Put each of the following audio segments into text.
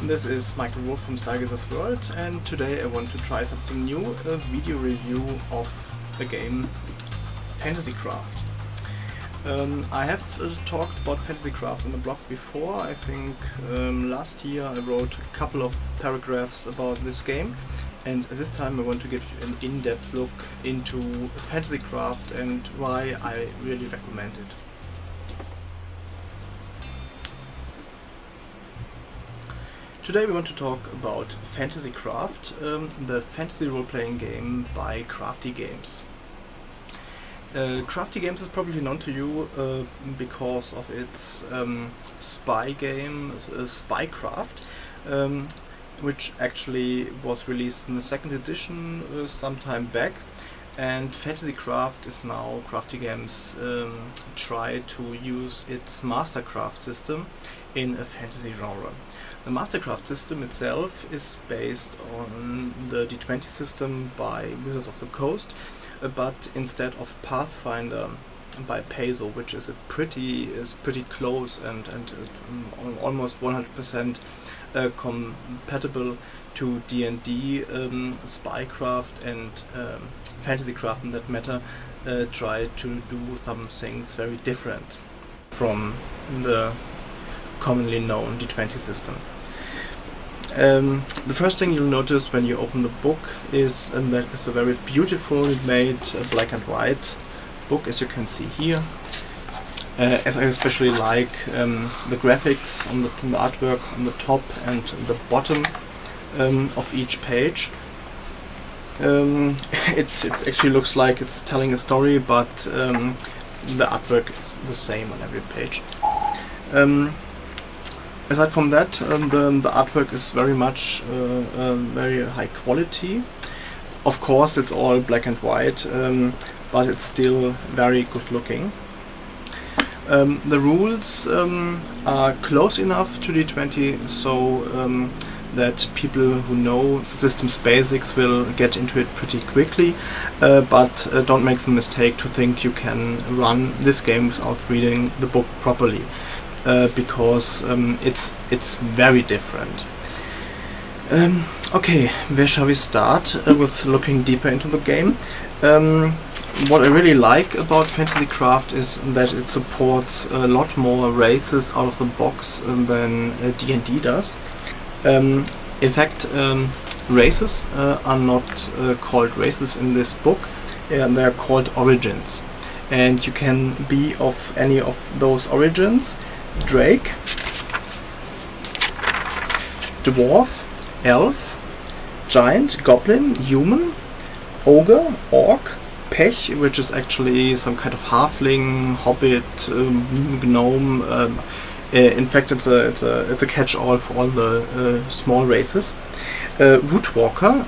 this is Michael Wolf from Stargazer's World, and today I want to try something new, a video review of the game FantasyCraft. I have talked about FantasyCraft on the blog before. I think last year I wrote a couple of paragraphs about this game, and this time I want to give you an in-depth look into FantasyCraft and why I really recommend it. Today we want to talk about FantasyCraft, the fantasy role-playing game by Crafty Games. Crafty Games is probably known to you because of its spy game, SpyCraft, which actually was released in the second edition some time back. And FantasyCraft is now Crafty Games try to use its Mastercraft system in a fantasy genre. The Mastercraft system itself is based on the D20 system by Wizards of the Coast, but instead of Pathfinder by Paizo, which is pretty close and almost 100% compatible to D&D. SpyCraft and FantasyCraft, in that matter, try to do some things very different from the commonly known D20 system. The first thing you'll notice when you open the book is that it's a very beautiful made black and white book, as you can see here. As I especially like the graphics on the artwork on the top and the bottom of each page. It actually looks like it's telling a story, but the artwork is the same on every page. Aside from that, the artwork is very much very high quality. Of course, it's all black and white, but it's still very good looking. The rules are close enough to D20, so that people who know the system's basics will get into it pretty quickly, but don't make the mistake to think you can run this game without reading the book properly. Because it's very different. Okay, where shall we start with looking deeper into the game? What I really like about FantasyCraft is that it supports a lot more races out of the box than D&D does. In fact, races are not called races in this book. They are called origins, and you can be of any of those origins: Drake, Dwarf, Elf, Giant, Goblin, Human, Ogre, Orc, Pech, which is actually some kind of halfling, hobbit, gnome. In fact, it's a catch-all for all the small races. Rootwalker,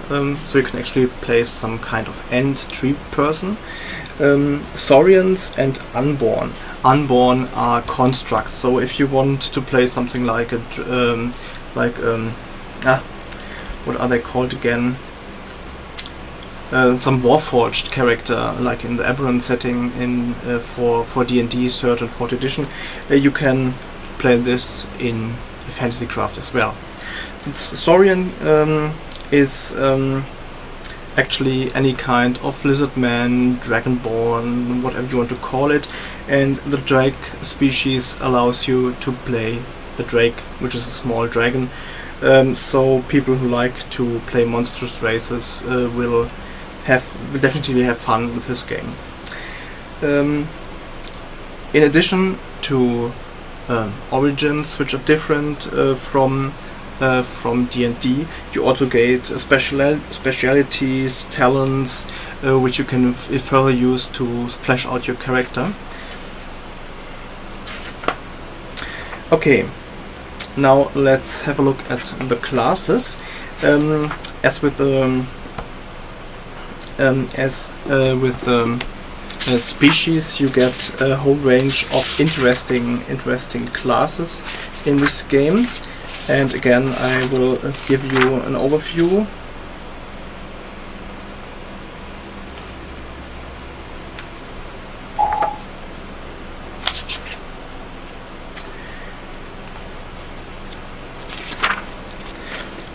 so you can actually play some kind of ant tree person. Saurians and Unborn. Unborn are constructs. So if you want to play something like a what are they called again? Some Warforged character, like in the Aberrant setting in for D&D 3rd and 4th edition, you can play this in FantasyCraft as well. Saurian is actually any kind of lizard man, dragonborn, whatever you want to call it, and the drake species allows you to play a drake, which is a small dragon. So people who like to play monstrous races will definitely have fun with this game. In addition to origins, which are different from D&D, you also get specialities, talents, which you can further use to flesh out your character. Okay, now let's have a look at the classes. As with species, you get a whole range of interesting classes in this game. And again, I will give you an overview.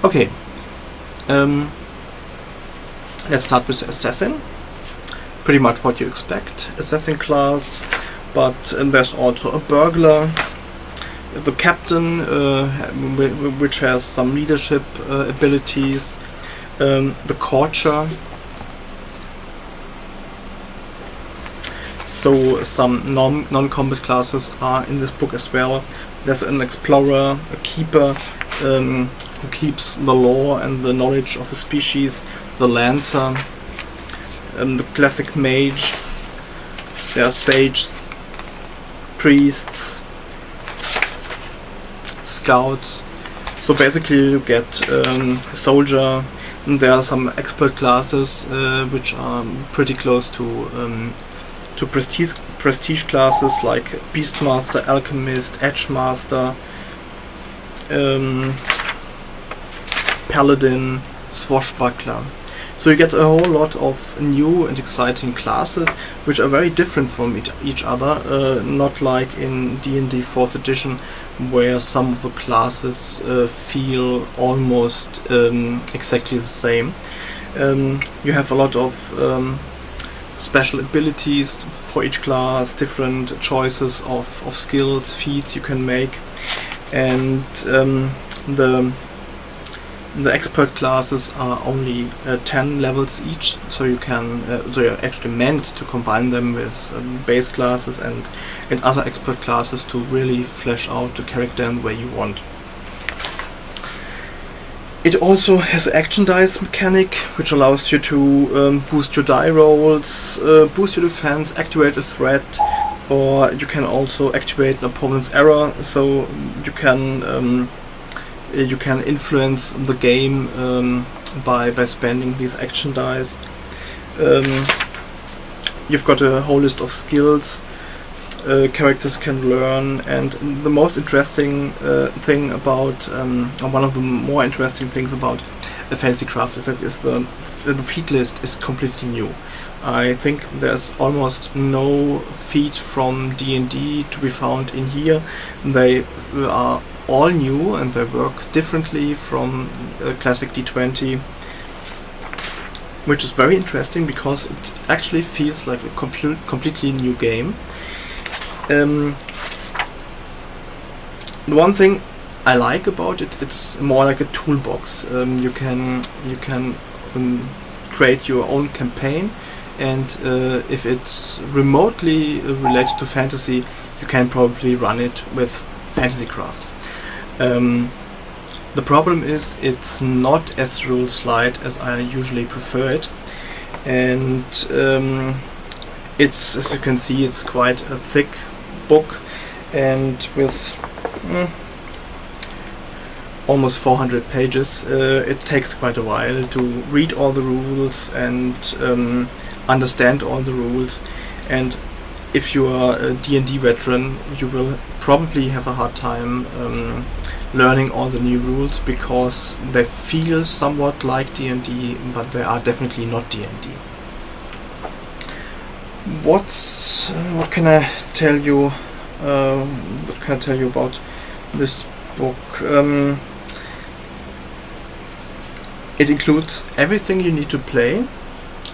Okay, let's start with Assassin. Pretty much what you expect, Assassin class, but there's also a burglar, the captain, which has some leadership abilities, the courtier, so some non-combat classes are in this book as well. There's an explorer, a keeper, who keeps the law and the knowledge of a species, the lancer, the classic mage. There are sages, priests, scouts. So basically you get a soldier, and there are some expert classes which are pretty close to prestige classes like Beastmaster, Alchemist, Edgemaster, Paladin, Swashbuckler. So you get a whole lot of new and exciting classes which are very different from each other, not like in D&D 4th edition where some of the classes feel almost exactly the same. You have a lot of special abilities for each class, different choices of skills, feats you can make, and the expert classes are only 10 levels each, so you can so you're actually meant to combine them with base classes and other expert classes to really flesh out the character in the way you want. It also has an action dice mechanic, which allows you to boost your die rolls, boost your defense, activate a threat, or you can also activate an opponent's error, so you can influence the game by spending these action dice. You've got a whole list of skills characters can learn, and the most interesting thing about, or one of the more interesting things about FantasyCraft is that the feat list is completely new. I think there's almost no feat from D&D to be found in here. They are all new and they work differently from classic D20, which is very interesting because it actually feels like a completely new game. The one thing I like about it, it's more like a toolbox. You can create your own campaign, and if it's remotely related to fantasy, you can probably run it with FantasyCraft. The problem is it's not as rules light as I usually prefer it, and it's, as you can see, it's quite a thick book, and with almost 400 pages, it takes quite a while to read all the rules and understand all the rules. And if you are a D&D veteran, you will probably have a hard time learning all the new rules, because they feel somewhat like D&D, but they are definitely not D&D. What can I tell you? What can I tell you about this book? It includes everything you need to play.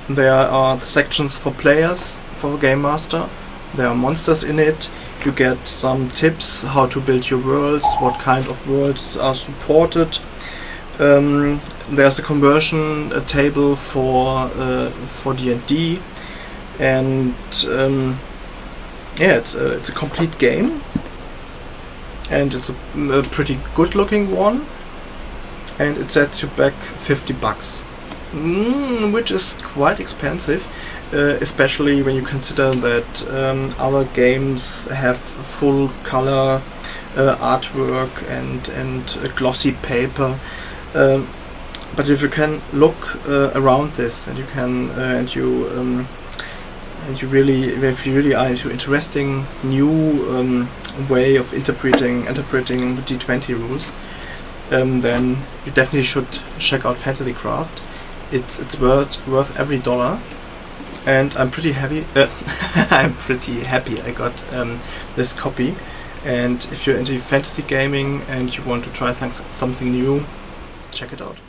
There are sections for players, for the game master. There are monsters in it. You get some tips how to build your worlds, what kind of worlds are supported. There's a conversion table for D&D, and yeah, it's a complete game, and it's a pretty good looking one, and it sets you back $50, which is quite expensive, especially when you consider that other games have full color artwork and glossy paper. But if you can look around this, and you can if you really are into interesting new way of interpreting the D20 rules, then you definitely should check out FantasyCraft. It's worth every dollar, and I'm pretty happy. I'm pretty happy I got this copy. And if you're into fantasy gaming and you want to try something new, check it out.